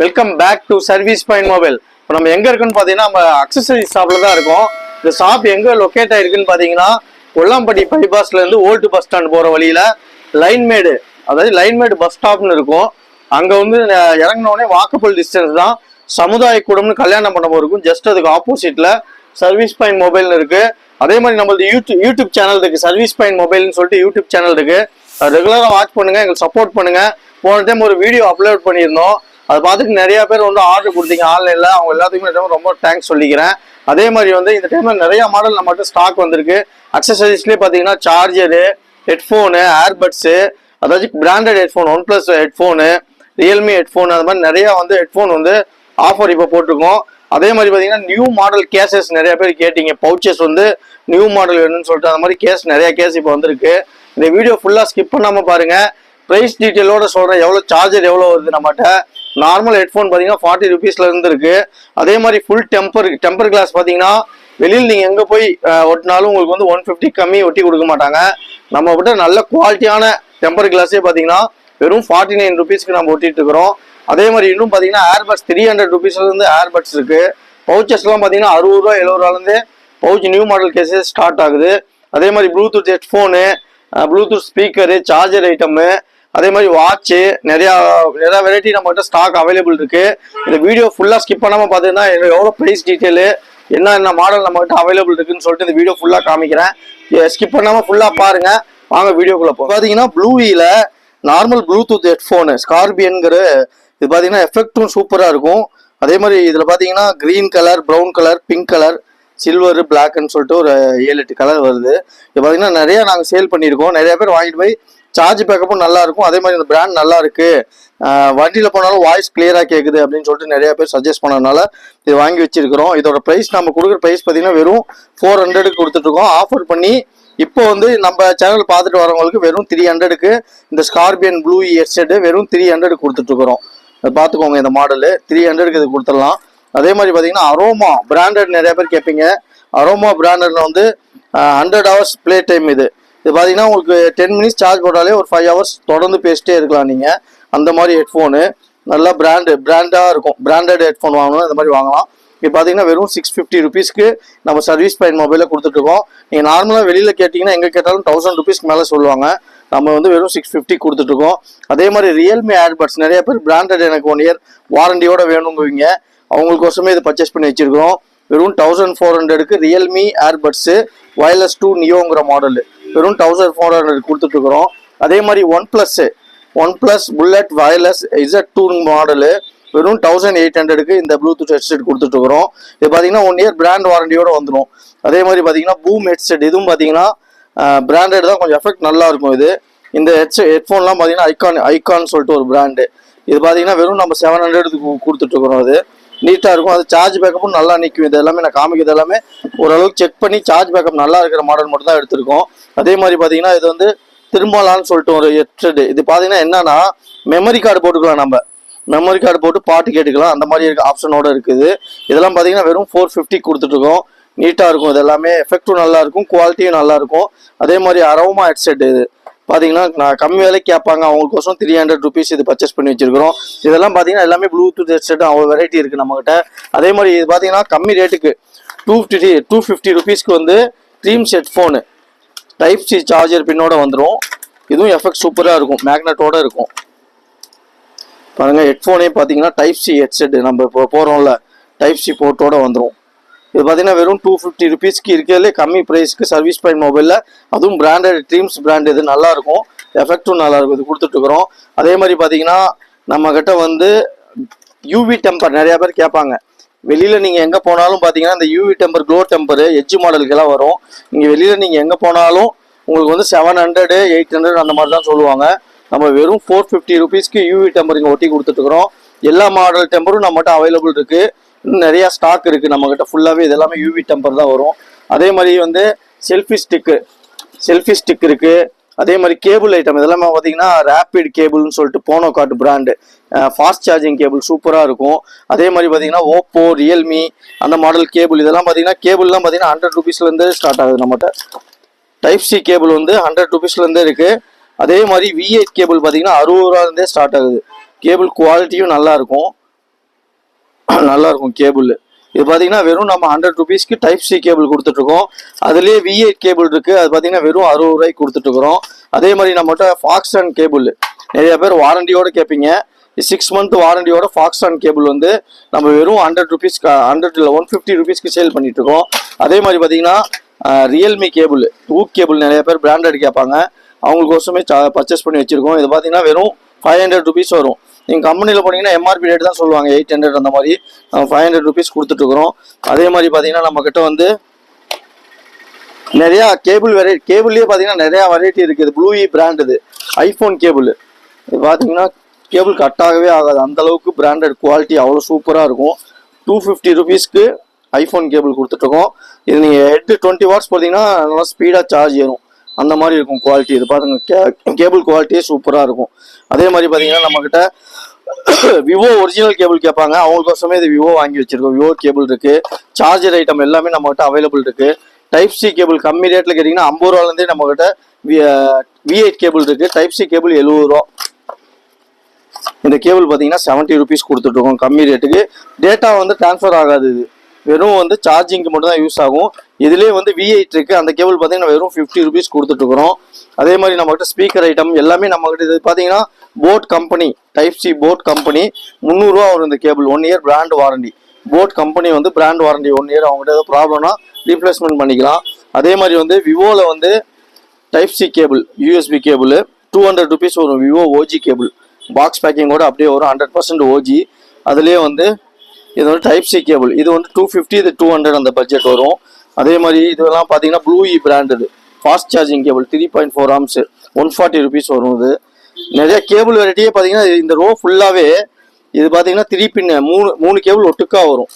Welcome back to service point mobile. இப்போ நம்ம எங்கே இருக்குன்னு பார்த்தீங்கன்னா நம்ம அக்சசரி ஷாப்பில் தான் இருக்கோம். இந்த ஷாப் எங்கே லொக்கேட் ஆகிருக்குன்னு பார்த்தீங்கன்னா கொல்லாம்பட்டி பைபாஸ்லேருந்து ஓல்டு பஸ் ஸ்டாண்ட் போகிற வழியில் லைன்மேடு, அதாவது லைன்மேடு பஸ் ஸ்டாப்னு இருக்கும். அங்கே வந்து இறங்கினோடனே வாக்கபிள் டிஸ்டன்ஸ் தான். சமுதாய கூடம்னு கல்யாணம் பண்ண இருக்கும். ஜஸ்ட் அதுக்கு ஆப்போசிட்டில் சர்வீஸ் பாயிண்ட் மொபைல்னு இருக்குது. அதே மாதிரி நம்மளது யூடியூப் சேனல் இருக்குது. சர்வீஸ் பாயிண்ட் மொபைல்னு சொல்லிட்டு யூடியூப் சேனல் இருக்குது. ரெகுலராக வாட்ச் பண்ணுங்கள், எங்களுக்கு சப்போர்ட் பண்ணுங்கள். போன டைம் ஒரு வீடியோ அப்லோட் பண்ணியிருந்தோம். அதை பார்த்துட்டு நிறைய பேர் வந்து ஆர்டர் கொடுத்தீங்க ஆன்லைனில். அவங்க எல்லாத்துக்குமே ரொம்ப தேங்க்ஸ் சொல்லிக்கிறேன். அதே மாதிரி வந்து இந்த டைமில் நிறைய மாடல் நம்மகிட்ட ஸ்டாக் வந்திருக்கு. அக்சசரிஸ்லேயே பார்த்தீங்கன்னா சார்ஜரு, ஹெட்ஃபோனு, ஏர்பட்ஸு, அதாவது branded headphone, OnePlus headphone, Realme headphone, அது மாதிரி நிறையா வந்து ஹெட்ஃபோன் வந்து ஆஃபர் இப்போ போட்டிருக்கோம். அதே மாதிரி பார்த்தீங்கன்னா நியூ மாடல் கேசஸ் நிறைய பேர் கேட்டீங்க. பவுச்சஸ் வந்து நியூ மாடல் வேணும்னு சொல்லிட்டு அந்த மாதிரி நிறைய கேஸ் இப்போ வந்திருக்கு. இந்த வீடியோ ஃபுல்லாக ஸ்கிப் பண்ணாமல் பாருங்கள். ப்ரைஸ் டீட்டெயிலோட சொல்கிறேன். எவ்வளோ சார்ஜர் எவ்வளோ வருது நம்மகிட்ட. நார்மல் ஹெட்ஃபோன் பார்த்தீங்கன்னா 40 rupeesல இருந்து இருக்கு. அதே மாதிரி ஃபுல் டெம்பர் கிளாஸ் பார்த்தீங்கன்னா வெளியில் நீங்கள் எங்கே போய் ஒட்டினாலும் உங்களுக்கு வந்து 150 கம்மி ஒட்டி கொடுக்க மாட்டாங்க. நம்ம கிட்ட நல்ல குவாலிட்டியான டெம்பர் கிளாஸே பார்த்தீங்கன்னா வெறும் 49 rupeesக்கு நம்ம ஒட்டிட்டு இருக்கிறோம். அதே மாதிரி இன்னும் பார்த்தீங்கன்னா ஏர்பட்ஸ் 300 rupeesல இருந்து ஏர்பட்ஸ் இருக்கு. பவுச்சஸ்லாம் பார்த்தீங்கன்னா 60 ரூபா 70 ரூபாலேருந்து பவுச் நியூ மாடல் கேஸே ஸ்டார்ட் ஆகுது. அதே மாதிரி Bluetooth headphone, Bluetooth speaker, charger item, அதே மாதிரி வாட்சு, நிறையா வெரைட்டி நம்மகிட்ட ஸ்டாக் அவைலபிள் இருக்கு. இந்த வீடியோ ஃபுல்லாக ஸ்கிப் பண்ணாமல் பார்த்தீங்கன்னா எவ்வளோ ப்ரைஸ் டீட்டெயிலு, என்ன மாடல் நம்மகிட்ட அவைலபிள் இருக்குன்னு சொல்லிட்டு இந்த வீடியோ ஃபுல்லாக காமிக்கிறேன். ஸ்கிப் பண்ணாமல் ஃபுல்லாக பாருங்க. வாங்க வீடியோக்குள்ள போகும். பார்த்தீங்கன்னா ப்ளூவியில் நார்மல் ப்ளூடூத் ஹெட்ஃபோனு ஸ்கார்பியன்கிற இது பார்த்தீங்கன்னா எஃபெக்டும் சூப்பராக இருக்கும். அதே மாதிரி இதில் பார்த்தீங்கன்னா green colour, brown colour, pink colour, silver, பிளாக்னு சொல்லிட்டு ஒரு 7-8 கலர் வருது. இது பார்த்தீங்கன்னா நிறையா நாங்கள் சேல் பண்ணியிருக்கோம். நிறைய பேர் வாங்கிட்டு போய் சார்ஜ் பேக்கப்பும் நல்லா இருக்கும். அதே மாதிரி இந்த பிராண்ட் நல்லா இருக்கு, வண்டியில் போனாலும் வாய்ஸ் கிளியராக கேட்குது அப்படின்னு சொல்லிட்டு நிறைய பேர் சஜஸ்ட் பண்ணதுனால இது வாங்கி வச்சிருக்கிறோம். இதோட ப்ரைஸ் நம்ம கொடுக்குற ப்ரைஸ் பார்த்தீங்கன்னா வெறும் 400க்கு கொடுத்துட்ருக்கோம். ஆஃபர் பண்ணி இப்போ வந்து நம்ம சேனல் பார்த்துட்டு வரவங்களுக்கு வெறும் 300க்கு இந்த ஸ்கார்பியன் ப்ளூ ஹெட்செட்டு வெறும் 300 கொடுத்துட்ருக்குறோம். அது பார்த்துக்கோங்க. இந்த மாடலு 300க்கு இது கொடுத்துடலாம். அதே மாதிரி பார்த்தீங்கன்னா அரோமா பிராண்டட் நிறைய பேர் கேட்பீங்க. அரோமா பிராண்டட்ல வந்து 100 hours ப்ளே டைம். இது பார்த்தீங்கன்னா உங்களுக்கு 10 minutes சார்ஜ் போட்டாலே ஒரு 5 hours தொடர்ந்து பேசிட்டே இருக்கலாம் நீங்கள். அந்த மாதிரி ஹெட்ஃபோனு நல்லா பிராண்டாக இருக்கும். பிராண்டட் ஹெட்ஃபோன் வாங்கணும், இந்த மாதிரி வாங்கலாம். இப்போ பார்த்தீங்கன்னா வெறும் 650 rupeesக்கு நம்ம சர்வீஸ் பாயிண்ட் மொபைலில் கொடுத்துட்ருக்கோம். நீங்கள் நார்மலாக வெளியில் கேட்டிங்கன்னா எங்கே கேட்டாலும் 1000 rupeesக்கு மேலே சொல்லுவாங்க. நம்ம வந்து வெறும் 650 கொடுத்துட்ருக்கோம். அதே மாதிரி ரியல்மி ஏர்பட்ஸ் நிறைய பேர் பிராண்டட் எனக்கு 1 year வாரண்டியோட வேணுங்குவீங்க. அவங்களுக்கோசமே இதை பர்ச்சேஸ் பண்ணி வச்சுருக்கிறோம். வெறும் 1400க்கு ரியல்மி ஏர்பட்ஸு வயர்லெஸ் 2 நியோங்கிற மாடலு வெறும் 1400 கொடுத்துட்ருக்குறோம். அதே மாதிரி OnePlus bullet wireless Z2 model வெறும் 1800க்கு இந்த ப்ளூடூத் ஹெட்செட் கொடுத்துட்ருக்குறோம். இது பார்த்தீங்கன்னா 1 year பிராண்ட் வாரண்டியோட வந்துடும். அதே மாதிரி பார்த்தீங்கன்னா பூம் ஹெட்செட், இதுவும் பார்த்தீங்கன்னா பிராண்டட் தான், கொஞ்சம் எஃபெக்ட் நல்லா இருக்கும். இந்த ஹெட்ஃபோன்லாம் பார்த்தீங்கன்னா ஐகான் சொல்லிட்டு ஒரு பிராண்டு. இது பார்த்தீங்கன்னா வெறும் நம்ம 700க்கு கொடுத்துட்ருக்குறோம். அது நீட்டாக இருக்கும். அது சார்ஜ் பேக்கப்பும் நல்லா நிற்கும். இது எல்லாமே நான் காமிக்கிறது எல்லாமே ஓரளவுக்கு செக் பண்ணி சார்ஜ் பேக்கப் நல்லா இருக்கிற மாடல் மட்டும் தான் எடுத்திருக்கோம். அதே மாதிரி பார்த்தீங்கன்னா இது வந்து திரும்பலான்னு சொல்லிட்டு ஒரு ஹெட்செட். இது பார்த்தீங்கன்னா என்னன்னா மெமரி கார்டு போட்டுக்கலாம். நம்ம மெமரி கார்டு போட்டு பாட்டு கேட்டுக்கலாம். அந்த மாதிரி இருக்க ஆப்ஷனோட இருக்குது. இதெல்லாம் பார்த்தீங்கன்னா வெறும் 450 கொடுத்துட்ருக்கோம். நீட்டாக இருக்கும். இது எல்லாமே எஃபெக்டும் நல்லா இருக்கும், குவாலிட்டியும் நல்லா இருக்கும். அதே மாதிரி அரோமா ஹெட்செட் இது பார்த்தீங்கன்னா நான் கம்மி விலைக்கு கேட்பாங்க, அவங்களுக்கோசம் 300 rupees இது பர்ச்சேஸ் பண்ணி வச்சிருக்கிறோம். இதெல்லாம் பார்த்தீங்கன்னா எல்லாமே ப்ளூடூத் ஹெட்செட் அவ்வளோ வெரைட்டி இருக்குது நம்மகிட்ட. அதே மாதிரி இது பார்த்தீங்கன்னா கம்மி ரேட்டுக்கு 250 rupeesக்கு வந்து dreams headphone type C charger பின்னோட வந்துடும். இதுவும் எஃபெக்ட் சூப்பராக இருக்கும், மேக்னட்டோட இருக்கும். பாருங்கள் ஹெட்ஃபோனே பார்த்தீங்கன்னா டைப் சி ஹெட்செட் நம்ம இப்போ போகிறோம்ல டைப் சி போர்ட்டோட வந்துடும். இது பார்த்தீங்கன்னா வெறும் 250 rupeesக்கு இருக்கிறதுலே கம்மி ப்ரைஸ்க்கு சர்வீஸ் பாயிண்ட் மொபைலில், அதுவும் பிராண்டட் ட்ரீம்ஸ் பிராண்ட். இது நல்லாயிருக்கும், எஃபெக்டும் நல்லாயிருக்கும். இது கொடுத்துட்ருக்குறோம். அதே மாதிரி பார்த்தீங்கன்னா நம்மக்கிட்ட வந்து யூவி டெம்பர் நிறையா பேர் கேட்பாங்க. வெளியில் நீங்கள் எங்கே போனாலும் பார்த்தீங்கன்னா இந்த UV temper, glow temper, edge மாடலுக்கெல்லாம் வரும். நீங்கள் வெளியில் நீங்கள் எங்கே போனாலும் உங்களுக்கு வந்து 700 800 அந்த மாதிரி தான் சொல்லுவாங்க. நம்ம வெறும் 450 rupeesக்கு யூவி டெம்பர் இங்கே ஒட்டி கொடுத்துட்ருக்குறோம். எல்லா மாடல் டெம்பரும் நம்மகிட்ட அவைலபிள் இருக்குது. இன்னும் நிறையா ஸ்டாக் இருக்குது நம்மக்கிட்ட. ஃபுல்லாகவே இது எல்லாமே யூவி டெம்பர் தான் வரும். அதே மாதிரி வந்து செல்ஃபி ஸ்டிக் இருக்குது. அதே மாதிரி கேபிள் ஐட்டம் இதெல்லாம் பார்த்தீங்கன்னா ரேபிட் கேபிள்னு சொல்லிட்டு போனோ card brand, fast charging cable சூப்பராக இருக்கும். அதே மாதிரி பார்த்தீங்கன்னா ஓப்போ, ரியல்மி அந்த மாடல் கேபிள் இதெல்லாம் பார்த்தீங்கன்னா கேபிள்லாம் பார்த்தீங்கன்னா 100 rupeesலேருந்து ஸ்டார்ட் ஆகுது நம்மகிட்ட. டைப் சி கேபிள் வந்து 100 rupeesலேருந்தே இருக்குது. அதே மாதிரி V8 கேபிள் பார்த்தீங்கன்னா 60 ரூபாலேருந்தே ஸ்டார்ட் ஆகுது. கேபிள் குவாலிட்டியும் நல்லா இருக்கும். நல்லா இருக்கும் கேபிள். இது பார்த்தீங்கன்னா வெறும் நம்ம 100 ருபீஸ்க்கு டைப் சி கேபிள் கொடுத்துட்ருக்கோம். அதுலேயே V8 கேபிள் இருக்குது, அது பார்த்தீங்கன்னா வெறும் 60 ரூபாய்க்கு கொடுத்துட்ருக்குறோம். அதே மாதிரி நம்மகிட்ட ஃபாக்ஸ்டான் கேபிள் நிறைய பேர் வாரண்டியோடு கேட்பீங்க. 6 மந்த் வாரண்டியோட ஃபாக்ஸ்டான் கேபிள் வந்து நம்ம வெறும் 100 ருபீஸ்க்கு 100 இல்லை 150 ருபீஸ்க்கு சேல் பண்ணிட்டுருக்கோம். அதே மாதிரி பார்த்தீங்கன்னா ரியல்மி கேபிள், ஊக் கேபிள் நிறைய பேர் பிராண்டட் கேட்பாங்க, அவங்களுக்கோசமே பர்ச்சேஸ் பண்ணி வச்சுருக்கோம். இது பார்த்தீங்கன்னா வெறும் 500 ருபீஸ் வரும். நீங்கள் கம்பெனியில் போனீங்கன்னா MRP ரேட் தான் சொல்லுவாங்க, 800 அந்த மாதிரி. 500 ருபீஸ் கொடுத்துட்ருக்குறோம். அதே மாதிரி பார்த்தீங்கன்னா நம்மக்கிட்ட வந்து நிறையா கேபிள் வெரைட்டி, கேபிள்லேயே பார்த்தீங்கன்னா நிறையா வெரைட்டி இருக்குது. ப்ளூ இ பிராண்ட், இது ஐஃபோன் கேபிள். இது பார்த்தீங்கன்னா கேபிள் கட் ஆகவே ஆகாது, அந்தளவுக்கு பிராண்டட் குவாலிட்டி அவ்வளோ சூப்பராக இருக்கும். 250 ருபீஸ்க்கு ஐஃபோன் கேபிள் கொடுத்துட்ருக்கோம். இது நீங்கள் ஹெட் 20 வாட்ஸ் போட்டிங்கன்னா நல்லா ஸ்பீடாக சார்ஜ் ஏறும், அந்த மாதிரி இருக்கும் குவாலிட்டி. இது பாருங்க, கேபிள் குவாலிட்டியே சூப்பராக இருக்கும். அதே மாதிரி பார்த்தீங்கன்னா நம்மக்கிட்ட விவோ ஒரிஜினல் கேபிள் கேட்பாங்க, அவங்களுக்கோசமே இது விவோ வாங்கி வச்சிருக்கோம். விவோ கேபிள் இருக்குது. சார்ஜர் ஐட்டம் எல்லாமே நம்மகிட்ட அவைலபிள் இருக்குது. டைப் சி கேபிள் கம்மி ரேட்டில் கேட்டிங்கன்னா 50 ரூபாலேருந்தே நம்மக்கிட்ட V8 கேபிள் இருக்குது. டைப் சி கேபிள் 70 ரூபா. இந்த கேபிள் பார்த்தீங்கன்னா 70 ருபீஸ் கொடுத்துட்ருக்கோம் கம்மி ரேட்டுக்கு. டேட்டா வந்து ட்ரான்ஸ்ஃபர் ஆகாது, இது வெறும் வந்து சார்ஜிங்க்கு மட்டும் தான் யூஸ் ஆகும். இதுலேயே வந்து V8 இருக்குது, அந்த கேபிள் பார்த்தீங்கன்னா வெறும் 50 ருபீஸ் கொடுத்துட்ருக்குறோம். அதே மாதிரி நம்மகிட்ட ஸ்பீக்கர் ஐட்டம் எல்லாமே நம்மகிட்ட. இது பார்த்தீங்கன்னா boat company, type C boat company 300 ரூபா வரும் இந்த cable. 1 year brand warranty. Boat company வந்து பிராண்ட் வாரண்டி 1 இயர். அவங்ககிட்ட ஏதாவது ப்ராப்ளம்னா ரீப்ளேஸ்மெண்ட் பண்ணிக்கலாம். அதே மாதிரி வந்து விவோவில் வந்து type C cable USB cable 200 rupees வரும். விவோ OG கேபிள் பாக்ஸ் பேக்கிங்கோட அப்படியே வரும், 100% OG. அதுலேயே வந்து இது வந்து டைப் சி கேபிள், இது வந்து 250, இது 200 அந்த பட்ஜெட் வரும். அதே மாதிரி இதெல்லாம் பார்த்தீங்கன்னா blue e branded fast charging cable 3.4 amps 140 rupees வரும். இது நிறைய கேபிள் வெரைட்டியே பார்த்தீங்கன்னா இந்த ரோ ஃபுல்லாகவே இது பார்த்தீங்கன்னா 3 பின் 3 கேபிள் ஒட்டுக்காக வரும்.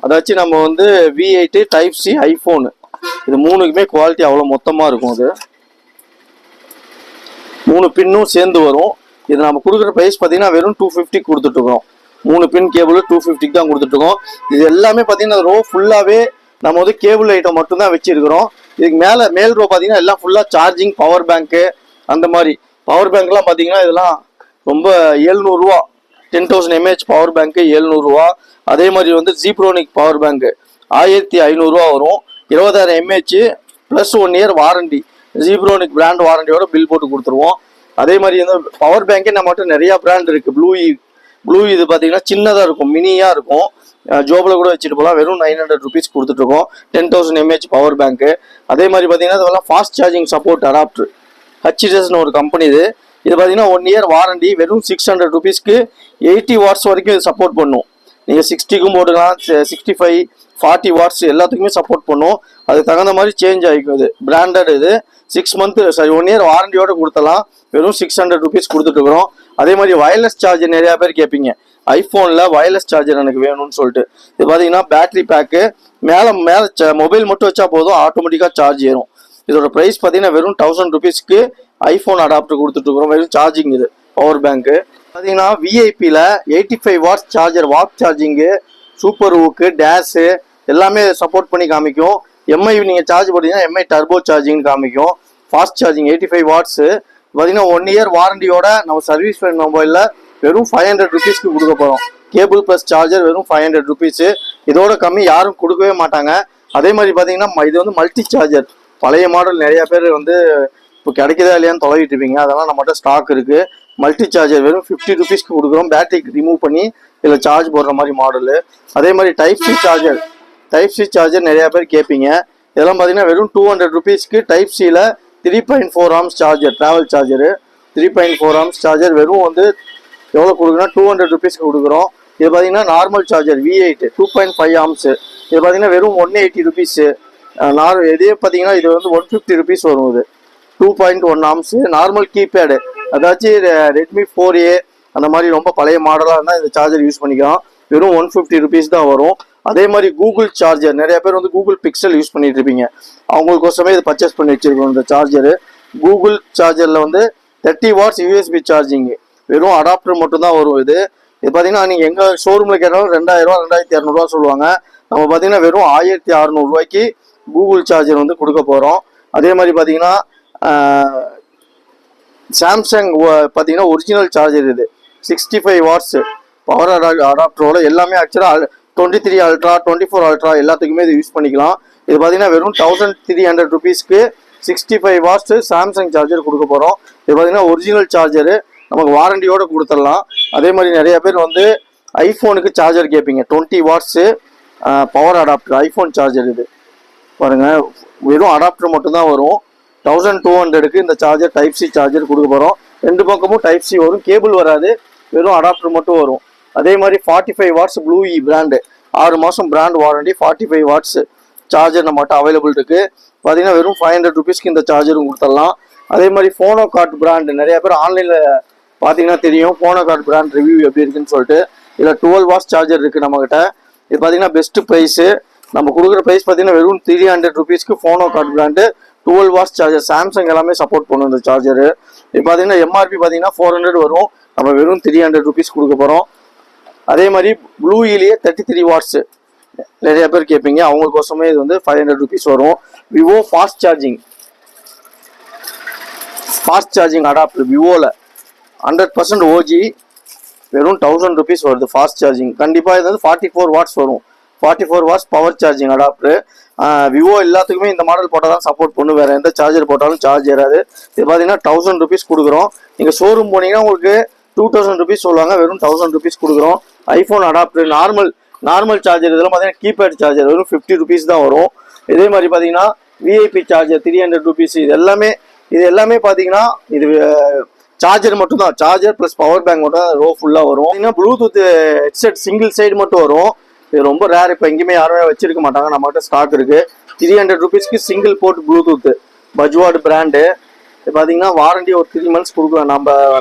அதை வச்சு நம்ம வந்து V8 டைப் சி ஐஃபோனு இது 3க்குமே குவாலிட்டி அவ்வளோ மொத்தமாக இருக்கும். அது 3 பின்னும் சேர்ந்து வரும். இது நம்ம கொடுக்குற ப்ரைஸ் பார்த்தீங்கன்னா வெறும் 250 கொடுத்துட்ருக்கோம். 3 பின் கேபிள் 250 தான் கொடுத்துட்ருக்கோம். இது எல்லாமே பார்த்தீங்கன்னா ரோ ஃபுல்லாகவே நம்ம வந்து கேபிள் ஐட்டம் மட்டும்தான் வச்சுருக்கிறோம். இதுக்கு மேல் ரோ பார்த்தீங்கன்னா எல்லாம் ஃபுல்லாக சார்ஜிங், பவர் பேங்க்கு, அந்த மாதிரி. பவர் பேங்க்லாம் பார்த்தீங்கன்னா இதெல்லாம் ரொம்ப 700 ரூபா. 10,000 mAh பவர் பேங்க்கு 700 ரூபா. அதே மாதிரி வந்து ஜீப்ரோனிக் பவர் பேங்க்கு 1500 ரூபா வரும். 20,000 mAh plus 1 year warranty, Zebronics brand வாரண்டியோட பில் போட்டு கொடுத்துருவோம். அதே மாதிரி வந்து பவர் பேங்கே நம்மகிட்ட நிறையா பிராண்ட் இருக்குது. ப்ளூ இது பார்த்தீங்கன்னா சின்னதாக இருக்கும், மினியாக இருக்கும், ஜோபில் கூட வச்சுட்டு போகலாம். வெறும் 900 ருபீஸ் கொடுத்துட்ருக்கோம். 10,000 mAh பவர் பேங்க்கு. அதே மாதிரி பார்த்தீங்கன்னா இதெல்லாம் ஃபாஸ்ட் சார்ஜிங் சப்போர்ட் அடாப்டர், HTSன்னு ஒரு கம்பெனி. இது பார்த்தீங்கன்னா 1 இயர் வாரண்டி. வெறும் 600 ருபீஸ்க்கு 80 வாட்ஸ் வரைக்கும் இது சப்போர்ட் பண்ணும். நீங்கள் 60க்கும் போட்டுக்கலாம், 65, 40 வாட்ஸ் எல்லாத்துக்குமே சப்போர்ட் பண்ணும். அதுக்கு தகுந்த மாதிரி சேஞ்ச் ஆகிக்கும். இது பிராண்டட். இது 6 மந்த் 1 இயர் வாரண்டியோட கொடுத்தலாம். வெறும் 600 ருபீஸ் கொடுத்துட்ருக்குறோம். அதே மாதிரி வயர்லெஸ் சார்ஜர் நிறையா பேர் கேட்பீங்க, ஐஃபோனில் வயர்லெஸ் சார்ஜர் எனக்கு வேணும்னு சொல்லிட்டு. இது பார்த்தீங்கன்னா பேட்டரி பேக்கு மேலே மொபைல் மட்டும் வச்சா போதும், ஆட்டோமேட்டிக்காக சார்ஜ் ஏறும். இதோட ப்ரைஸ் பார்த்தீங்கன்னா வெறும் 1000 ருபீஸ்க்கு ஐஃபோன் அடாப்டர் கொடுத்துட்ருக்குறோம். வெறும் சார்ஜிங். இது பவர் பேங்க்கு பார்த்தீங்கன்னா விஐபியில் 85 watts charger, walk charging, super ஊக்கு, டேஷு எல்லாமே சப்போர்ட் பண்ணி காமிக்கும். எம்ஐ நீங்கள் சார்ஜ் போட்டிங்கன்னா எம்ஐ டர்போ சார்ஜிங்னு காமிக்கும். ஃபாஸ்ட் சார்ஜிங் 85 வாட்ஸு பார்த்தீங்கன்னா 1 இயர் வாரண்டியோட நம்ம சர்வீஸ் பண்ண மொபைலில் வெறும் 500 ருபீஸ்க்கு கொடுக்க போகிறோம். கேபிள் ப்ளஸ் சார்ஜர் வெறும் 500 ருபீஸு. இதோட கம்மி யாரும் கொடுக்கவே மாட்டாங்க. அதே மாதிரி பார்த்தீங்கன்னா இது வந்து மல்டி சார்ஜர், பழைய மாடல் நிறைய பேர் வந்து இப்போ கிடைக்குதா இல்லையான்னு தொலைவிட்டு இருப்பீங்க, அதெல்லாம் நம்மகிட்ட ஸ்டாக் இருக்குது. மல்டி சார்ஜர் வெறும் 50 ருபீஸ்க்கு கொடுக்குறோம். பேட்டரி ரிமூவ் பண்ணி இதில் சார்ஜ் போடுற மாதிரி மாடலு. அதே மாதிரி டைப் சி சார்ஜர் நிறையா பேர் கேட்பீங்க. இதெல்லாம் பார்த்தீங்கன்னா வெறும் 200 ருபீஸ்க்கு டைப் சியில் 3.4 amps charger, travel charger 3.4 amps charger வெறும் வந்து எவ்வளோ கொடுக்குறோன்னா 200 ருபீஸ்க்கு கொடுக்குறோம். இது பார்த்தீங்கன்னா நார்மல் சார்ஜர் V8 2.5 ஆம்ஸு. இது பார்த்தீங்கன்னா வெறும் 180 ருபீஸு. இதே பார்த்தீங்கன்னா இது வந்து 150 ருபீஸ் வரும். இது 2.1 ஆம்ஸு நார்மல் கீபேடு. அதாச்சும் ரெட்மி 4A அந்த மாதிரி ரொம்ப பழைய மாடலாக இருந்தால் இந்த சார்ஜர் யூஸ் பண்ணிக்கலாம். வெறும் 150 ருபீஸ் தான் வரும். அதே மாதிரி கூகுள் சார்ஜர் நிறைய பேர் வந்து கூகுள் பிக்சல் யூஸ் பண்ணிட்டு இருப்பீங்க, அவங்களுக்கோசமே இது பர்ச்சேஸ் பண்ணி வச்சிருக்கோம். இந்த சார்ஜரு கூகுள் சார்ஜரில் வந்து 30 வாட்ஸ் USB சார்ஜிங்கு, வெறும் அடாப்டர் மட்டும்தான் வரும். இது பார்த்தீங்கன்னா நீங்கள் எங்கள் ஷோரூமில் கேட்டாலும் 2000 ரூபா 2200 ரூபா சொல்லுவாங்க. நம்ம பார்த்தீங்கன்னா வெறும் 1600 ரூபாய்க்கு கூகுள் சார்ஜர் வந்து கொடுக்க போகிறோம். அதே மாதிரி பார்த்தீங்கன்னா சாம்சங் பார்த்தீங்கன்னா ஒரிஜினல் சார்ஜர் இது 65 வாட்ஸ் பவர் அடாப்டரோட எல்லாமே. ஆக்சுவலாக 23 அல்ட்ரா 24 அல்ட்ரா எல்லாத்துக்குமே இது யூஸ் பண்ணிக்கலாம். இது பார்த்தீங்கன்னா வெறும் 1300 ருபீஸ்க்கு 65 வாட்ஸ் சாம்சங் சார்ஜர் கொடுக்க போகிறோம். இது பார்த்தீங்கன்னா ஒரிஜினல் சார்ஜரு, நமக்கு வாரண்டியோடு கொடுத்துடலாம். அதே மாதிரி நிறைய பேர் வந்து ஐஃபோனுக்கு சார்ஜர் கேட்பீங்க, 20 watts power adapter iPhone charger. இது பாருங்கள், வெறும் அடாப்டர் மட்டும்தான் வரும். 1200க்கு இந்த சார்ஜர் டைப் சி சார்ஜர் கொடுக்க போகிறோம். ரெண்டு பக்கமும் டைப் சி வரும், கேபிள் வராது, வெறும் அடாப்டர் மட்டும் வரும். அதே மாதிரி 45 வாட்ஸ் ப்ளூ இ பிராண்டு, 6 மாதம் பிராண்ட் வாரண்டி, 45 வாட்ஸ் சார்ஜர் நம்மகிட்ட அவைலபிள் இருக்குது. பார்த்தீங்கன்னா வெறும் 500 ருபீஸ்க்கு இந்த சார்ஜரும் கொடுத்துடலாம். அதே மாதிரி ஃபோனோ கார்ட் பிராண்டு, நிறைய பேர் ஆன்லைனில் பார்த்தீங்கன்னா தெரியும் ஃபோனோ கார்ட் பிராண்ட் ரிவ்யூ எப்படி இருக்குன்னு சொல்லிட்டு. இதில் 12 வாட்ஸ் சார்ஜர் இருக்குது நம்மகிட்ட. இது பார்த்தீங்கன்னா பெஸ்ட்டு ப்ரைஸு. நம்ம கொடுக்குற ப்ரைஸ் பார்த்தீங்கன்னா வெறும் 300 ருபீஸ்க்கு ஃபோனோ கார்ட் பிராண்டு 12 வாட்ஸ் சார்ஜர். சாம்சங் எல்லாமே சப்போர்ட் பண்ணும் இந்த சார்ஜரு. இது பார்த்தீங்கன்னா எம்ஆர்பி பார்த்தீங்கன்னா 400 வரும், நம்ம வெறும் 300 ருபீஸ் கொடுக்க போகிறோம். அதே மாதிரி ப்ளூ இலேயே 33 வாட்ஸு நிறைய பேர் கேட்பீங்க, அவங்களுக்கோசமே இது வந்து 500 ருபீஸ் வரும். விவோ ஃபாஸ்ட் சார்ஜிங் அடாப்டர் விவோவில் 100% ஓஜி, வெறும் 1000 ருபீஸ் வருது ஃபாஸ்ட் சார்ஜிங். கண்டிப்பாக இது வந்து 44 வாட்ஸ் வரும், 44 watts power charging adapter. Vivo எல்லாத்துக்குமே இந்த மாடல் போட்டால் தான் சப்போர்ட் பண்ணும், வேறு எந்த சார்ஜர் போட்டாலும் சார்ஜ் ஏறாது. இது பார்த்தீங்கன்னா 1000 ருபீஸ் கொடுக்குறோம். நீங்கள் ஷோரூம் போனீங்கன்னா உங்களுக்கு 2000 ருபீஸ் சொல்லுவாங்க, வெறும் 1000 ருபீஸ் கொடுக்குறோம். ஐஃபோன் அடாப்டர் நார்மல் சார்ஜர், இதெல்லாம் பார்த்தீங்கன்னா கீபேட் சார்ஜர் வெறும் 50 ருபீஸ் தான் வரும். இதே மாதிரி பார்த்தீங்கன்னா விஐபி சார்ஜர் 300 ருபீஸ். இது எல்லாமே பார்த்தீங்கன்னா இது சார்ஜர் மட்டும் தான், சார்ஜர் ப்ளஸ் பவர் பேங்க் மட்டும் தான் ரோ ஃபுல்லாக வரும். பார்த்தீங்கன்னா ப்ளூடூத் ஹெட்செட் சிங்கிள் சைடு மட்டும் வரும். இது ரொம்ப ரேர், இப்போ எங்கேயுமே யாருமே வச்சிருக்க மாட்டாங்க, நம்மகிட்ட ஸ்டாக் இருக்குது. 300 ருபீஸ்க்கு சிங்கிள் போர்ட் ப்ளூடூத் பஜ்வாட் பிராண்டு. இது பார்த்தீங்கன்னா வாரண்டி ஒரு 3 மந்த்ஸ் கொடுக்கலாம்,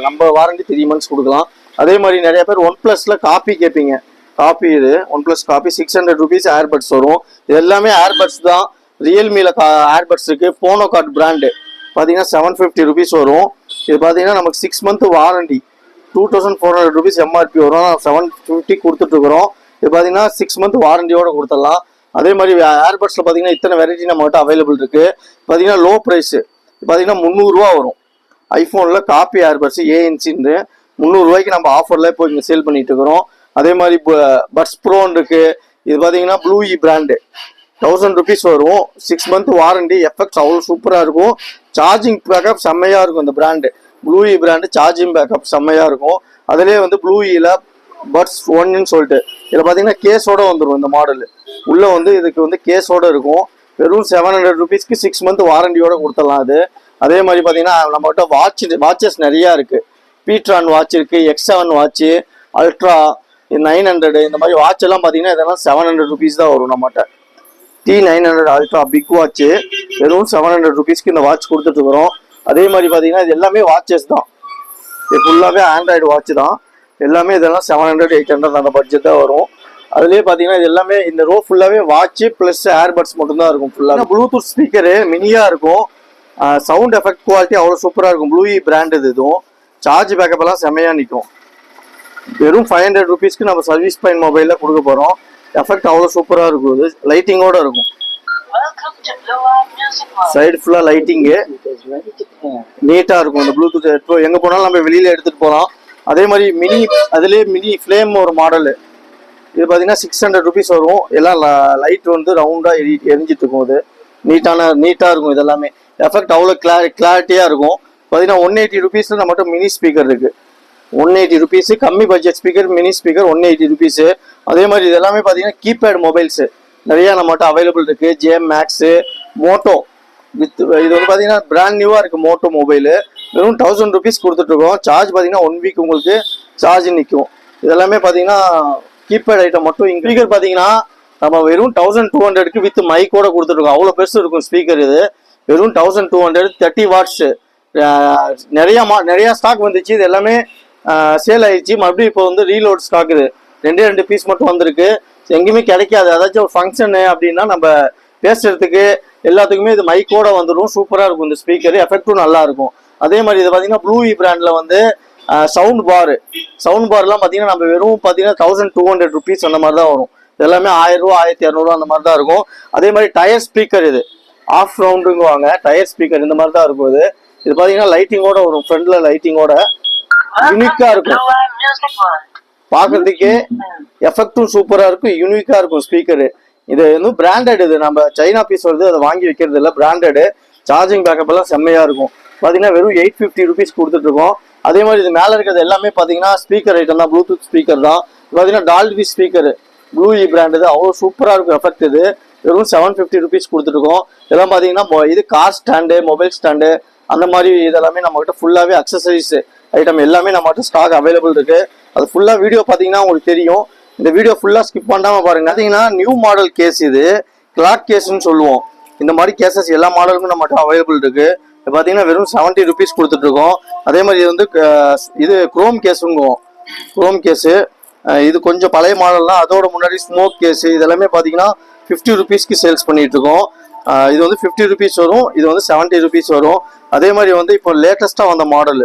நம்ம வாரண்டி 3 மந்த்ஸ் கொடுக்கலாம். அதே மாதிரி நிறைய பேர் ஒன் ப்ளஸில் காப்பி கேட்பீங்க, காப்பி இது OnePlus copy 600 rupees earbuds வரும். இது எல்லாமே ஏர்பட்ஸ் தான். ரியல்மியில் ஏர்பட்ஸ் இருக்குது. ஃபோனோ கார்ட் பிராண்டு பார்த்தீங்கன்னா 750 ருபீஸ் வரும். இது பார்த்தீங்கன்னா நமக்கு 6 மந்த் வாரண்டி, 2400 ருபீஸ் எம்ஆர்பி வரும், 750 கொடுத்துட்ருக்குறோம். இது பார்த்தீங்கன்னா 6 மந்த் வாரண்டியோட கொடுத்துடலாம். அதே மாதிரி ஏர்பட்ஸில் பார்த்தீங்கன்னா இத்தனை வெரைட்டி நம்மகிட்ட அவைலபிள் இருக்குது. பார்த்தீங்கன்னா லோ ப்ரைஸு பார்த்தீங்கன்னா 300 ரூபா வரும். ஐஃபோனில் காப்பி ஏர்பட்ஸ் ஏஎன்சின்னு 300 ரூபாய்க்கு நம்ம ஆஃபரில் இப்போ இங்கே சேல் பண்ணிட்டு இருக்கிறோம். அதே மாதிரி பட்ஸ் ப்ரோன்னு இருக்குது. இது பார்த்தீங்கன்னா ப்ளூ இ பிராண்டு 1000 ருபீஸ் வரும், 6 மந்த் வாரண்டி. எஃபெக்ட்ஸ் அவ்வளோ சூப்பராக இருக்கும், சார்ஜிங் பேக்கப் செம்மையாக இருக்கும். இந்த பிராண்டு ப்ளூ இ பிராண்டு சார்ஜிங் பேக்கப் செம்மையாக இருக்கும். அதிலே வந்து ப்ளூ இயில் பட்ஸ் ஒன்னு சொல்லிட்டு இதில் பார்த்தீங்கன்னா கேஸோட வந்துடும். இந்த மாடல் உள்ளே வந்து இதுக்கு வந்து கேஸோட இருக்கும். வெறும் 700 ருபீஸ்க்கு 6 மந்த் வாரண்டியோட கொடுத்துடலாம் அது. அதே மாதிரி பார்த்தீங்கன்னா நம்மகிட்ட வாட்சஸ் நிறையா இருக்குது. பீட்ரான் வாட்ச் இருக்குது, X7 வாட்ச்சு, அல்ட்ரா 900, இந்த மாதிரி வாட்ச் எல்லாம் பார்த்தீங்கன்னா இதெல்லாம் 700 ருபீஸ் தான் வரும். நம்மகிட்ட T900 அல்ட்ரா பிக் வாட்ச்சு வெறும் 700 ருபீஸ்க்கு இந்த வாட்ச் கொடுத்துட்ருக்குறோம். அதே மாதிரி பார்த்தீங்கன்னா இது எல்லாமே வாட்சஸ் தான், இது ஃபுல்லாகவே ஆண்ட்ராய்டு வாட்ச் தான். எல்லாமே இதெல்லாம் 700 800 அந்த பட்ஜெட் தான் வரும். அதுலேயே பார்த்தீங்கன்னா இது எல்லாமே இந்த ரோ ஃபுல்லாகவே வாட்ச்சு ப்ளஸ் ஏர்பட்ஸ் மட்டும்தான் இருக்கும். ஃபுல்லாக ப்ளூடூத் ஸ்பீக்கரு மினியாக இருக்கும், சவுண்ட் எஃபெக்ட் குவாலிட்டி அவ்வளோ சூப்பராக இருக்கும். ப்ளூ இ பிராண்ட் இதுவும் சார்ஜ் பேக்கப் எல்லாம் செம்மையாக நிற்கும். வெறும் 500 ருபீஸ்க்கு நம்ம சர்வீஸ் பாயிண்ட் மொபைலில் கொடுக்க போகிறோம். எஃபெக்ட் அவ்வளோ சூப்பராக இருக்கும், இது லைட்டிங்கோடு இருக்கும். சைடு ஃபுல்லாக லைட்டிங்கு நீட்டாக இருக்கும். இந்த ப்ளூடூத் ஹெட்ஃபோன் எங்கே போனாலும் நம்ம வெளியில் எடுத்துகிட்டு போகலாம். அதே மாதிரி அதுலேயே மினி ஃப்ளேம் ஒரு மாடலு, இது பார்த்தீங்கன்னா 600 ருபீஸ் வரும். எல்லாம் லைட் வந்து ரவுண்டாக எரிஞ்சிட்டு இருக்கும். இது நீட்டாக இருக்கும். இது எல்லாமே எஃபெக்ட் அவ்வளோ கிளாரிட்டியாக இருக்கும். பார்த்தீங்கன்னா 180 ருபீஸில் நம்மகிட்ட மினி ஸ்பீக்கர் இருக்குது. 180 ருபீஸு கம்மி budget speaker, mini speaker 180 rupees. அதே மாதிரி இது எல்லாமே பார்த்தீங்கன்னா கீபேட் மொபைல்ஸு நிறையா நம்மகிட்ட அவைலபிள் இருக்குது. ஜேஎம் மேக்ஸு, மோட்டோ இது வந்து பார்த்தீங்கன்னா பிராண்ட் நியூவாக இருக்குது. மோட்டோ மொபைலு வெறும் 1000 ருபீஸ் கொடுத்துட்ருக்கோம். சார்ஜ் பார்த்தீங்கன்னா 1 வீக் உங்களுக்கு சார்ஜ் நிற்கும். இதெல்லாமே பார்த்தீங்கன்னா கீபேட் ஐட்டம் மட்டும். ஸ்பீக்கர் பார்த்தீங்கன்னா நம்ம வெறும் 1200க்கு வித் மைக்கோட கொடுத்துட்ருக்கோம். அவ்வளோ பெருசு இருக்கும் ஸ்பீக்கர். இது வெறும் 1200 30 வாட்ஸு. நிறையா ஸ்டாக் வந்துச்சு, இது எல்லாமே சேல் ஆயிடுச்சு. மறுபடியும் இப்போ வந்து ரீலோட் ஸ்டாக் இது 2 பீஸ் மட்டும் வந்திருக்கு, எங்கேயுமே கிடைக்காது. அதாச்சும் ஒரு ஃபங்க்ஷனு அப்படின்னா நம்ம பேசுறதுக்கு எல்லாத்துக்குமே இது மைக்கோட வந்துடும். சூப்பராக இருக்கும் இந்த ஸ்பீக்கர், எஃபெக்டும் நல்லா இருக்கும். அதே மாதிரி இது பார்த்தீங்கன்னா ப்ளூ இ பிராண்டில் வந்து சவுண்ட் பார்லாம் பார்த்தீங்கன்னா நம்ம வெறும் பார்த்தீங்கன்னா 1200 ருபீஸ் அந்த மாதிரி தான் வரும். இது எல்லாமே 1000 ரூபா 1200 அந்த மாதிரி தான் இருக்கும். அதே மாதிரி டயர் ஸ்பீக்கர், இது ஆஃப் ரவுண்டுங்குவாங்க, டயர் ஸ்பீக்கர் இந்த மாதிரி தான் இருக்கும். இது பார்த்தீங்கன்னா லைட்டிங்கோட வரும், ஃப்ரண்ட்ல லைட்டிங்கோட யூனிக்கா இருக்கும். பார்க்கறதுக்கே எஃபெக்டும் சூப்பரா இருக்கும், யூனிக்கா இருக்கும் ஸ்பீக்கரு. இது வந்து பிராண்டட், இது நம்ம சைனா பீஸ் வருது, அதை வாங்கி வைக்கிறது இல்லை, பிராண்டடு. சார்ஜிங் பேக்கப் எல்லாம் செம்மையா இருக்கும். பாத்தீங்கன்னா வெறும் 850 ருபீஸ் கொடுத்துட்டு இருக்கோம். அதே மாதிரி இது மேல இருக்கிறது எல்லாமே பாத்தீங்கன்னா ஸ்பீக்கர் ஐட்டம் தான், ப்ளூடூத் ஸ்பீக்கர் தான். பாத்தீங்கன்னா டால்பி ஸ்பீக்கர், ப்ளூ இ பிராண்ட், இது அவ்வளோ சூப்பரா இருக்கும் எஃபெக்ட். இது வெறும் 750 ருபீஸ் கொடுத்துட்டு இருக்கோம். இதெல்லாம் பாத்தீங்கன்னா இது கார் ஸ்டாண்டு, மொபைல் ஸ்டாண்டு, அந்த மாதிரி இதெல்லாமே நம்ம கிட்ட ஃபுல்லாவே அக்சசரிஸ் ஐட்டம் எல்லாமே நம்ம கிட்ட ஸ்டாக் அவைலபிள் இருக்கு. அது ஃபுல்லா வீடியோ பாத்தீங்கன்னா உங்களுக்கு தெரியும். இந்த வீடியோ ஃபுல்லா ஸ்கிப் பண்ணாம பாருங்க. பாத்தீங்கன்னா நியூ மாடல் கேஸ், இது கிளாக் கேஸ்ன்னு சொல்லுவோம். இந்த மாதிரி கேசஸ் எல்லா மாடலுக்கும் நம்ம கிட்ட அவைலபிள் இருக்கு. பாத்தீங்கன்னா வெறும் 70 ருபீஸ் கொடுத்துட்டு இருக்கோம். அதே மாதிரி இது வந்து இது குரோம் கேஸுங்குவோம், குரோம் கேஸு. இது கொஞ்சம் பழைய மாடல் தான். அதோட முன்னாடி ஸ்மோக் கேஸ், இதெல்லாமே பாத்தீங்கன்னா 50 ருபீஸ்க்கு சேல்ஸ் பண்ணிட்டு இருக்கோம். இது வந்து 50 ருபீஸ் வரும், இது வந்து 70 ருபீஸ் வரும். அதே மாதிரி வந்து இப்போ லேட்டஸ்டா வந்த மாடல்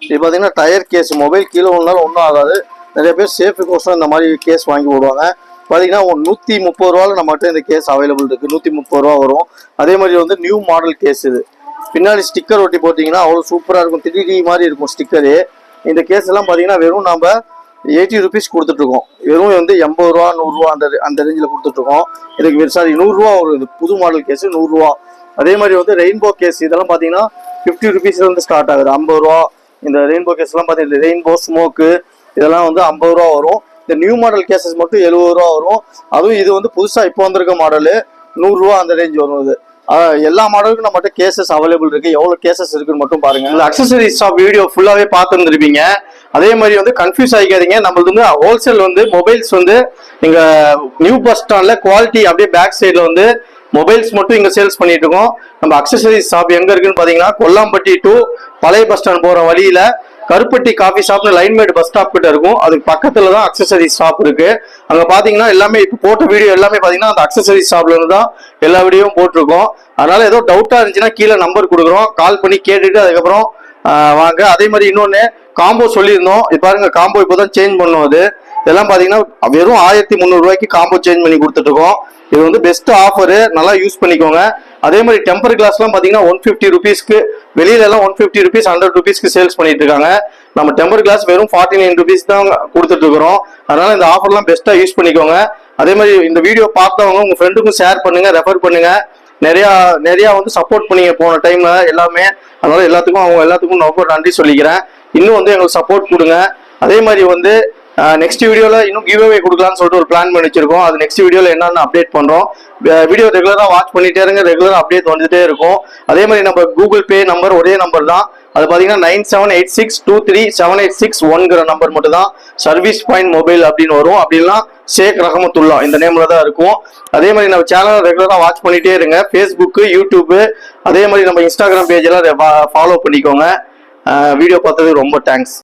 இது பாத்தீங்கன்னா டயர் கேஸ், மொபைல் கீழே ஒன்றாலும் ஒன்றும் ஆகாது. நிறைய பேர் சேஃப்டிக்கோசம் இந்த மாதிரி கேஸ் வாங்கி போடுவாங்க. பாத்தீங்கன்னா 130 ரூபால நம்மகிட்ட இந்த கேஸ் அவைலபிள் இருக்கு, 130 ரூபா வரும். அதே மாதிரி வந்து நியூ மாடல் கேஸ், இது பின்னாடி ஸ்டிக்கர் ஒட்டி போட்டீங்கன்னா அவ்வளோ சூப்பரா இருக்கும், 3D மாதிரி இருக்கும் ஸ்டிக்கரு. இந்த கேஸ் எல்லாம் பாத்தீங்கன்னா வெறும் நம்ம 80 ருபீஸ் கொடுத்துட்டு இருக்கோம். வெறும் வந்து 80 ரூபா 100 ரூபா அந்த ரேஞ்சில் கொடுத்துட்டு இருக்கோம். இதுக்கு சாரி 100 ரூபா வரும். இது புது மாடல் கேஸ் 100 ரூபா. அதே மாதிரி வந்து ரெயின்போ கேஸ், இதெல்லாம் பாத்தீங்கன்னா 50 ருபீஸ்ல இருந்து ஸ்டார்ட் ஆகுது, 50 ரூபா. இந்த ரெயின்போ கேஸ் எல்லாம் பாத்தீங்கன்னா ரெயின்போ ஸ்மோக்கு இதெல்லாம் வந்து 50 ரூபா வரும். இந்த நியூ மாடல் கேசஸ் மட்டும் 70 ரூபா வரும். அதுவும் இது வந்து புதுசா இப்போ வந்திருக்க மாடலு 100 ரூபா அந்த ரேஞ்ச் வரும். இது எல்லா மாடலுக்கும் நம்மகிட்ட கேசஸ் அவைலபிள் இருக்கு. எவ்வளவு கேசஸ் இருக்குன்னு மட்டும் பாருங்க. இந்த அக்சசரிஸ் ஷாப் வீடியோ ஃபுல்லாவே பார்த்துருந்துருப்பீங்க. அதே மாதிரி வந்து கன்ஃபியூஸ் ஆகிக்காதீங்க. நம்மளுக்கு வந்து ஹோல்சேல் வந்து மொபைல்ஸ் வந்து நீங்க நியூ பஸ் ஸ்டாண்ட்ல குவாலிட்டி அப்படியே பேக் சைட்ல வந்து மொபைல்ஸ் மட்டும் இங்க சேல்ஸ் பண்ணிட்டு இருக்கோம். நம்ம அக்சசரிஸ் ஷாப் எங்க இருக்குன்னு பாத்தீங்கன்னா கொல்லாம்பட்டி டு பழைய பஸ் ஸ்டாண்ட் போற வழியில கருப்பட்டி காஃபி ஷாப்னு லைன்மேட் பஸ் ஸ்டாப் கிட்ட இருக்கும். அதுக்கு பக்கத்துல தான் அக்சசரிஸ் ஷாப் இருக்கு. அங்க பாத்தீங்கன்னா எல்லாமே இப்போ போட்ட வீடியோ எல்லாமே பாத்தீங்கன்னா அந்த அக்சசரிஸ் ஷாப்ல இருந்து தான் எல்லா வீடியோவும் போட்டிருக்கோம். அதனால ஏதோ டவுட்டா இருந்துச்சுன்னா கீழே நம்பர் கொடுக்குறோம், கால் பண்ணி கேட்டுட்டு அதுக்கப்புறம் வாங்க. அதே மாதிரி இன்னொன்னு காம்போ சொல்லியிருந்தோம், இது பாருங்க காம்போ இப்போதான் சேஞ்ச் பண்ணோம். அது இதெல்லாம் பாத்தீங்கன்னா வெறும் 1300 ரூபாய்க்கு காம்போ சேஞ்ச் பண்ணி கொடுத்துட்டு இருக்கோம். இது வந்து பெஸ்ட் ஆஃபரு, நல்லா யூஸ் பண்ணிக்கோங்க. அதே மாதிரி டெம்பர் கிளாஸ்லாம் பாத்தீங்கன்னா 150 ருபீஸ்க்கு, வெளியில எல்லாம் 150 ருபீஸ் 100 ருபீஸ்க்கு சேல்ஸ் பண்ணிட்டு இருக்காங்க. நம்ம டெம்பர் கிளாஸ் வெறும் 49 ருபீஸ் தான் கொடுத்துட்டு இருக்கிறோம். அதனால இந்த ஆஃபர்லாம் பெஸ்ட்டா யூஸ் பண்ணிக்கோங்க. அதே மாதிரி இந்த வீடியோ பார்த்தவங்க உங்க ஃப்ரெண்டுக்கும் ஷேர் பண்ணுங்க, ரெஃபர் பண்ணுங்க. நிறைய வந்து சப்போர்ட் பண்ணீங்க போன டைம்ல எல்லாமே. அதனால எல்லாத்துக்கும் ரொம்ப நன்றி சொல்லிக்கிறேன். இன்னும் வந்து எங்களுக்கு சப்போர்ட் கொடுங்க. அதே மாதிரி வந்து நெக்ஸ்ட் வீடியோல இன்னும் கிவ் அவே கொடுக்கலாம்னு சொல்லிட்டு ஒரு பிளான் பண்ணி வச்சிருக்கோம். அது நெக்ஸ்ட் வீடியோல என்னன்னு அப்டேட் பண்றோம். வீடியோ ரெகுலரா வாட்ச் பண்ணிட்டே இருங்க, ரெகுலரா அப்டேட் வந்துட்டே இருக்கும். அதே மாதிரி நம்ம கூகுள் பே நம்பர் ஒரே நம்பர் தான். அது பாத்தீங்கன்னா 9786237861 நம்பர் மட்டும் தான். சர்வீஸ் பாயிண்ட் மொபைல் அப்படின்னு வரும். அப்படின்னா ஷேக் ரஹமத்துல்லா இந்த நேம்ல தான் இருக்கும். அதே மாதிரி நம்ம சேனலை ரெகுலரா வாட்ச் பண்ணிட்டே இருங்க. ஃபேஸ்புக், யூடியூப், அதே மாதிரி நம்ம இன்ஸ்டாகிராம் பேஜ் எல்லாம் ஃபாலோ பண்ணிக்கோங்க. வீடியோ பார்த்தது ரொம்ப தேங்க்ஸ்.